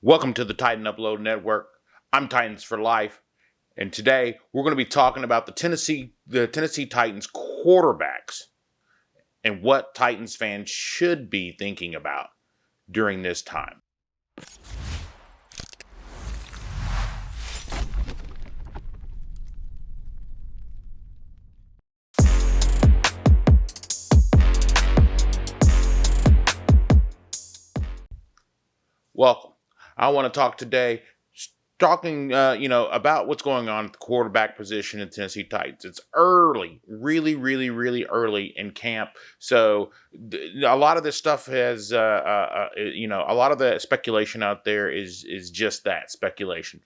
Welcome to the Titan Upload Network. I'm Titans for Life, and today we're going to be talking about the Tennessee Titans quarterbacks and what Titans fans should be thinking about during this time. Welcome. I want to talk today, about what's going on at the quarterback position in Tennessee Titans. It's early, really early in camp. So a lot of this stuff has, a lot of the speculation out there is just that, speculation.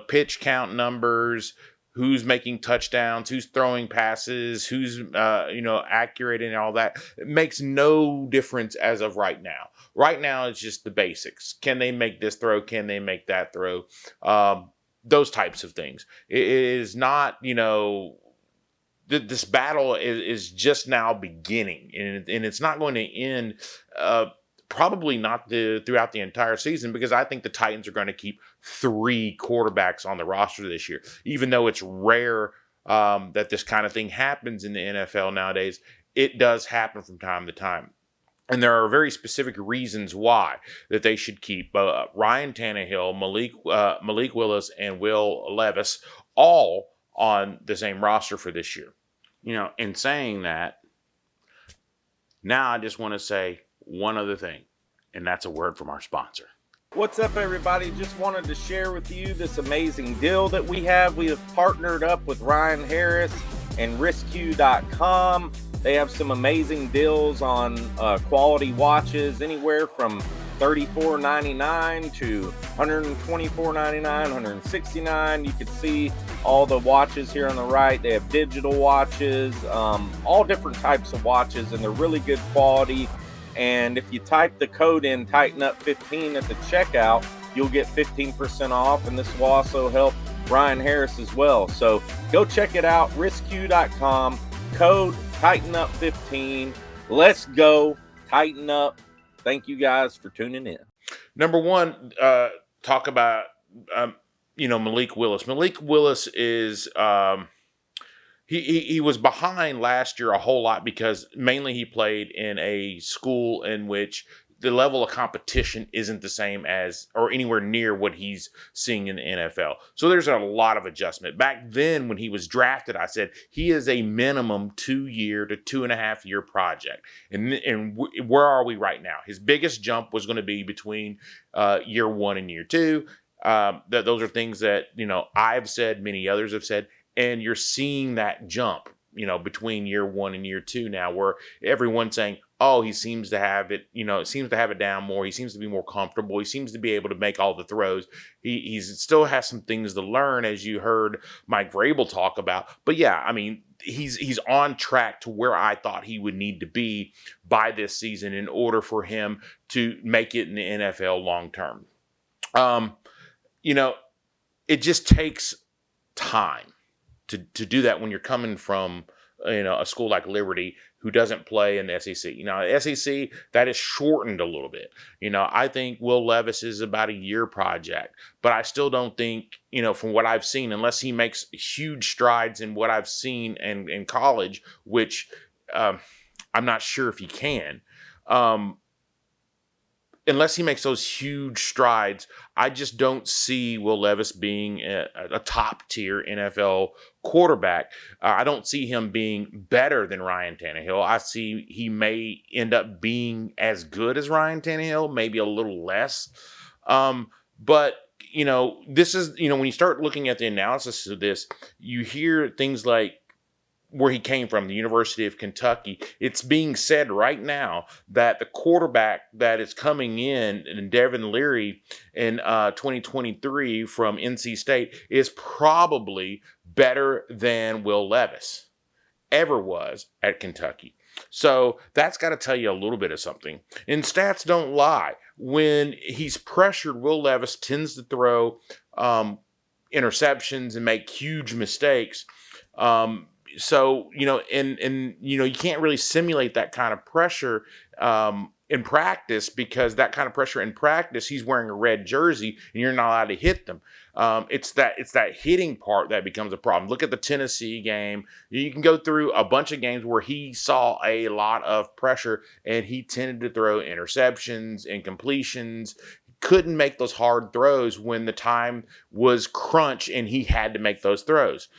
Pitch count numbers, who's making touchdowns, who's throwing passes, who's, accurate and all that. It makes no difference as of right now. Right now, it's just the basics. Can they make this throw? Can they make that throw? Those types of things. It is not, this battle is just now beginning, and it's not going to end probably not throughout the entire season, because I think the Titans are going to keep 3 quarterbacks on the roster this year. Even though it's rare that this kind of thing happens in the NFL nowadays, it does happen from time to time. And there are very specific reasons why that they should keep Ryan Tannehill, Malik Willis, and Will Levis all on the same roster for this year. In saying that, now I just want to say one other thing, and that's a word from our sponsor. What's up, everybody? Just wanted to share with you this amazing deal that we have. We have partnered up with Ryan Harris and RiskQ.com. They have some amazing deals on quality watches, anywhere from $34.99 to $124.99, $169. You can see all the watches here on the right. They have digital watches, all different types of watches, and they're really good quality. And if you type the code in TightenUp15 at the checkout, you'll get 15% off, and this will also help Ryan Harris as well. So go check it out, RiskQ.com, code TightenUp15. Let's go, tighten up. Thank you guys for tuning in. Number one, talk about, Malik Willis. Malik Willis is, he was behind last year a whole lot because mainly he played in a school in which the level of competition isn't the same as or anywhere near what he's seeing in the NFL. So there's a lot of adjustment. Back then when he was drafted, I said he is a minimum 2-year to 2.5-year project. And where are we right now? His biggest jump was going to be between year 1 and year 2. Those are things that, I've said, many others have said, and you're seeing that jump, between year 1 and year 2 now, where everyone's saying, oh, he seems to have it, seems to have it down more. He seems to be more comfortable. He seems to be able to make all the throws. He still has some things to learn, as you heard Mike Vrabel talk about. But yeah, I mean, he's on track to where I thought he would need to be by this season in order for him to make it in the NFL long term. It just takes time to do that when you're coming from, a school like Liberty who doesn't play in the SEC. The SEC, that is shortened a little bit. I think Will Levis is about a year project, but I still don't think, from what I've seen, unless he makes huge strides in what I've seen in college, which I'm not sure if he can, unless he makes those huge strides, I just don't see Will Levis being a top-tier NFL quarterback. I don't see him being better than Ryan Tannehill. I see he may end up being as good as Ryan Tannehill, maybe a little less. But, this is, when you start looking at the analysis of this, you hear things like where he came from, the University of Kentucky. It's being said right now that the quarterback that is coming in Devin Leary in 2023 from NC State, is probably better than Will Levis ever was at Kentucky. So that's got to tell you a little bit of something. And stats don't lie. When he's pressured, Will Levis tends to throw interceptions and make huge mistakes. So, you can't really simulate that kind of pressure in practice, because that kind of pressure in practice, he's wearing a red jersey and you're not allowed to hit them. It's that hitting part that becomes a problem. Look at the Tennessee game. You can go through a bunch of games where he saw a lot of pressure and he tended to throw interceptions and completions. Couldn't make those hard throws when the time was crunch and he had to make those throws.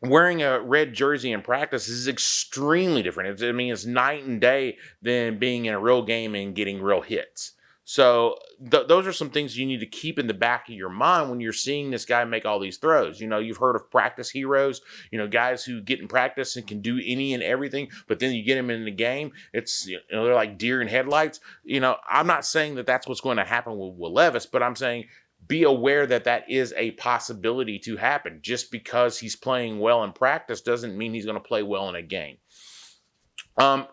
Wearing a red jersey in practice is extremely different. It's night and day than being in a real game and getting real hits. So those are some things you need to keep in the back of your mind when you're seeing this guy make all these throws. You've heard of practice heroes, guys who get in practice and can do any and everything, but then you get them in the game, it's, they're like deer in headlights. I'm not saying that that's what's going to happen with Levis, but I'm saying be aware that that is a possibility to happen. Just because he's playing well in practice doesn't mean he's going to play well in a game.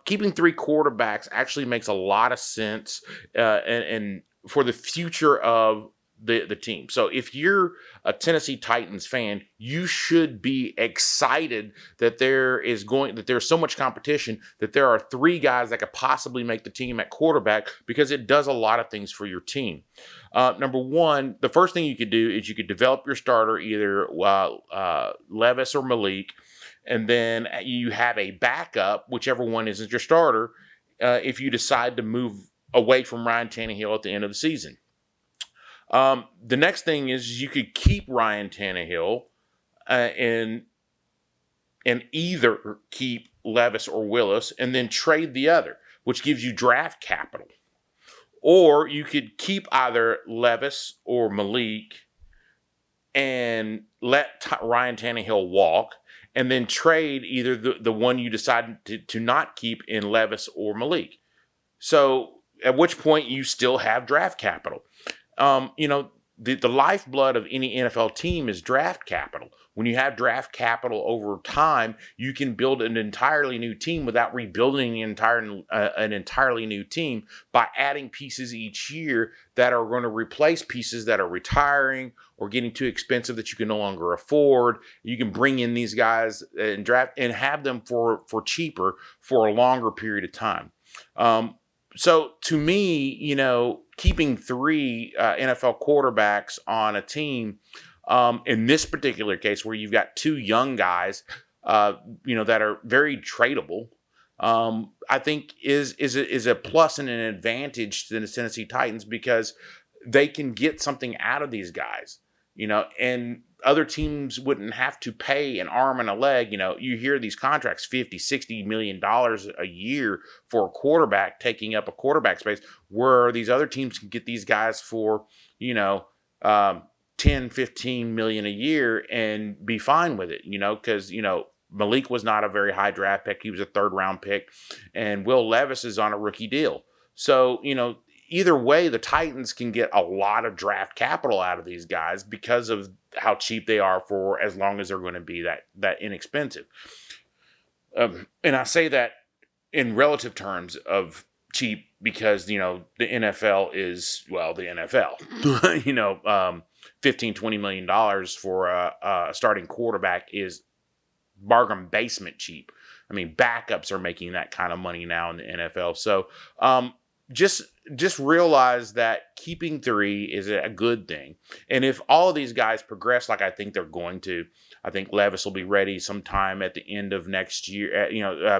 Keeping 3 quarterbacks actually makes a lot of sense and for the future of the team. So if you're a Tennessee Titans fan, you should be excited that there's so much competition, that there are 3 guys that could possibly make the team at quarterback, because it does a lot of things for your team. Number one, the first thing you could do is you could develop your starter, either Levis or Malik, and then you have a backup, whichever one isn't your starter, if you decide to move away from Ryan Tannehill at the end of the season. The next thing is you could keep Ryan Tannehill and either keep Levis or Willis and then trade the other, which gives you draft capital. Or you could keep either Levis or Malik and let Ryan Tannehill walk, and then trade either the one you decide to not keep in Levis or Malik. So at which point you still have draft capital. The lifeblood of any NFL team is draft capital. When you have draft capital over time, you can build an entirely new team without rebuilding an entirely new team by adding pieces each year that are going to replace pieces that are retiring or getting too expensive that you can no longer afford. You can bring in these guys and draft and have them for cheaper for a longer period of time. So to me, keeping 3 NFL quarterbacks on a team, in this particular case where you've got 2 young guys, that are very tradable, I think is a plus and an advantage to the Tennessee Titans, because they can get something out of these guys, and other teams wouldn't have to pay an arm and a leg. You hear these contracts, $50-60 million a year for a quarterback, taking up a quarterback space, where these other teams can get these guys for, 10-15 million a year and be fine with it, because, Malik was not a very high draft pick. He was a 3rd round pick, and Will Levis is on a rookie deal. So, either way, the Titans can get a lot of draft capital out of these guys because of how cheap they are, for as long as they're going to be that inexpensive. And I say that in relative terms of cheap because, the NFL is, the NFL. $15-20 million for a starting quarterback is bargain basement cheap. Backups are making that kind of money now in the NFL. So just realize that keeping 3 is a good thing. And if all of these guys progress like I think they're going to, I think Levis will be ready sometime at the end of next year,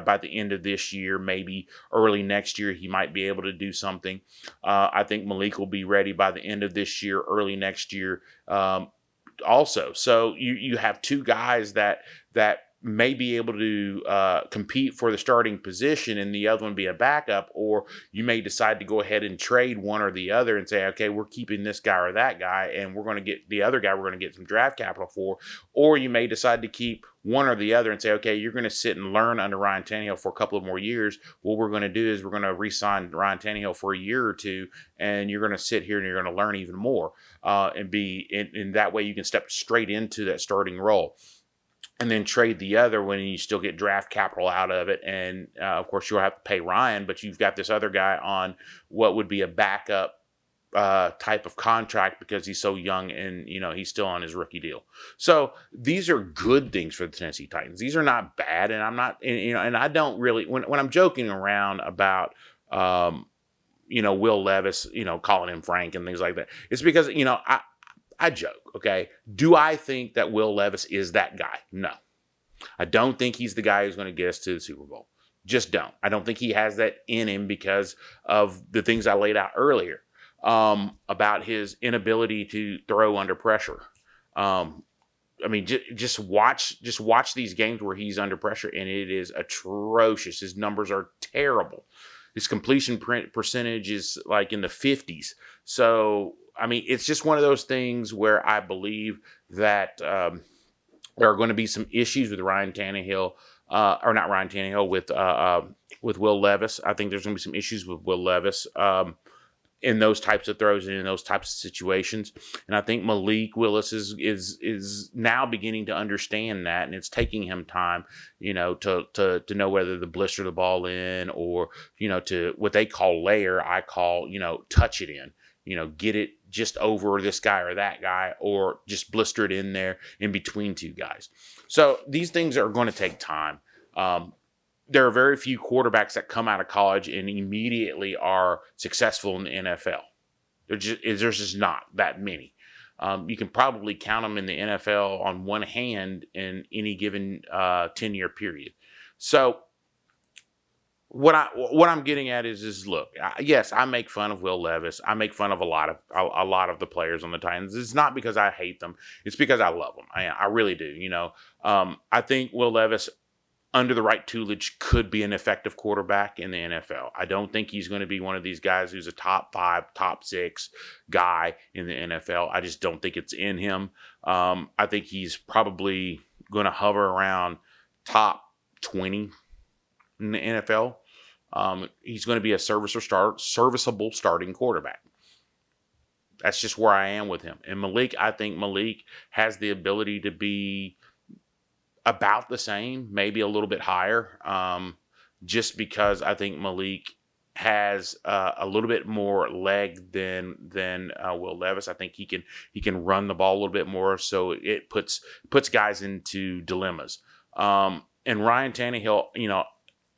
by the end of this year, maybe early next year, he might be able to do something. I think Malik will be ready by the end of this year, early next year also. So you have 2 guys that may be able to compete for the starting position and the other one be a backup, or you may decide to go ahead and trade one or the other and say, okay, we're keeping this guy or that guy, and we're going to get the other guy we're going to get some draft capital for. Or you may decide to keep one or the other and say, okay, you're going to sit and learn under Ryan Tannehill for a couple of more years. What we're going to do is we're going to re-sign Ryan Tannehill for a year or 2, and you're going to sit here and you're going to learn even more, and be in that way you can step straight into that starting role. And then trade the other one, and you still get draft capital out of it. And, of course, you'll have to pay Ryan, but you've got this other guy on what would be a backup type of contract because he's so young and, he's still on his rookie deal. So these are good things for the Tennessee Titans. These are not bad, and I'm not, and I don't really, when I'm joking around about Will Levis, calling him Frank and things like that. It's because, I joke, okay? Do I think that Will Levis is that guy? No. I don't think he's the guy who's going to get us to the Super Bowl. Just don't. I don't think he has that in him because of the things I laid out earlier about his inability to throw under pressure. Just watch these games where he's under pressure, and it is atrocious. His numbers are terrible. His completion percentage is like in the 50s. So, it's just one of those things where I believe that there are going to be some issues with Ryan Tannehill, or not Ryan Tannehill, with Will Levis. I think there's going to be some issues with Will Levis in those types of throws and in those types of situations. And I think Malik Willis is now beginning to understand that, and it's taking him time, to know whether to blister the ball in or, to what they call layer, I call, touch it in. Get it just over this guy or that guy, or just blister it in there in between two guys. So these things are going to take time. There are very few quarterbacks that come out of college and immediately are successful in the NFL. There's just not that many. You can probably count them in the NFL on one hand in any given 10-year period. So what I'm getting at is look, yes, I make fun of Will Levis. I make fun of a lot of the players on the Titans. It's not because I hate them. It's because I love them. I really do. I think Will Levis, under the right toolage, could be an effective quarterback in the NFL. I don't think he's going to be one of these guys who's a top 5, top 6 guy in the NFL. I just don't think it's in him. I think he's probably going to hover around top 20 in the NFL. He's going to be a serviceable starting quarterback. That's just where I am with him. And Malik, I think Malik has the ability to be about the same, maybe a little bit higher, just because I think Malik has a little bit more leg than Will Levis. I think he can run the ball a little bit more, so it puts guys into dilemmas. And Ryan Tannehill,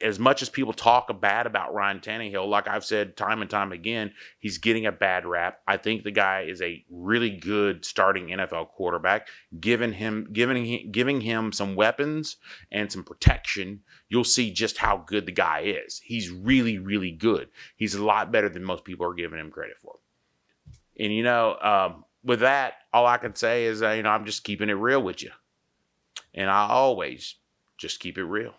as much as people talk bad about Ryan Tannehill, like I've said time and time again, he's getting a bad rap. I think the guy is a really good starting NFL quarterback. Giving him some weapons and some protection, you'll see just how good the guy is. He's really, really good. He's a lot better than most people are giving him credit for. And, with that, all I can say is, I'm just keeping it real with you. And I always just keep it real.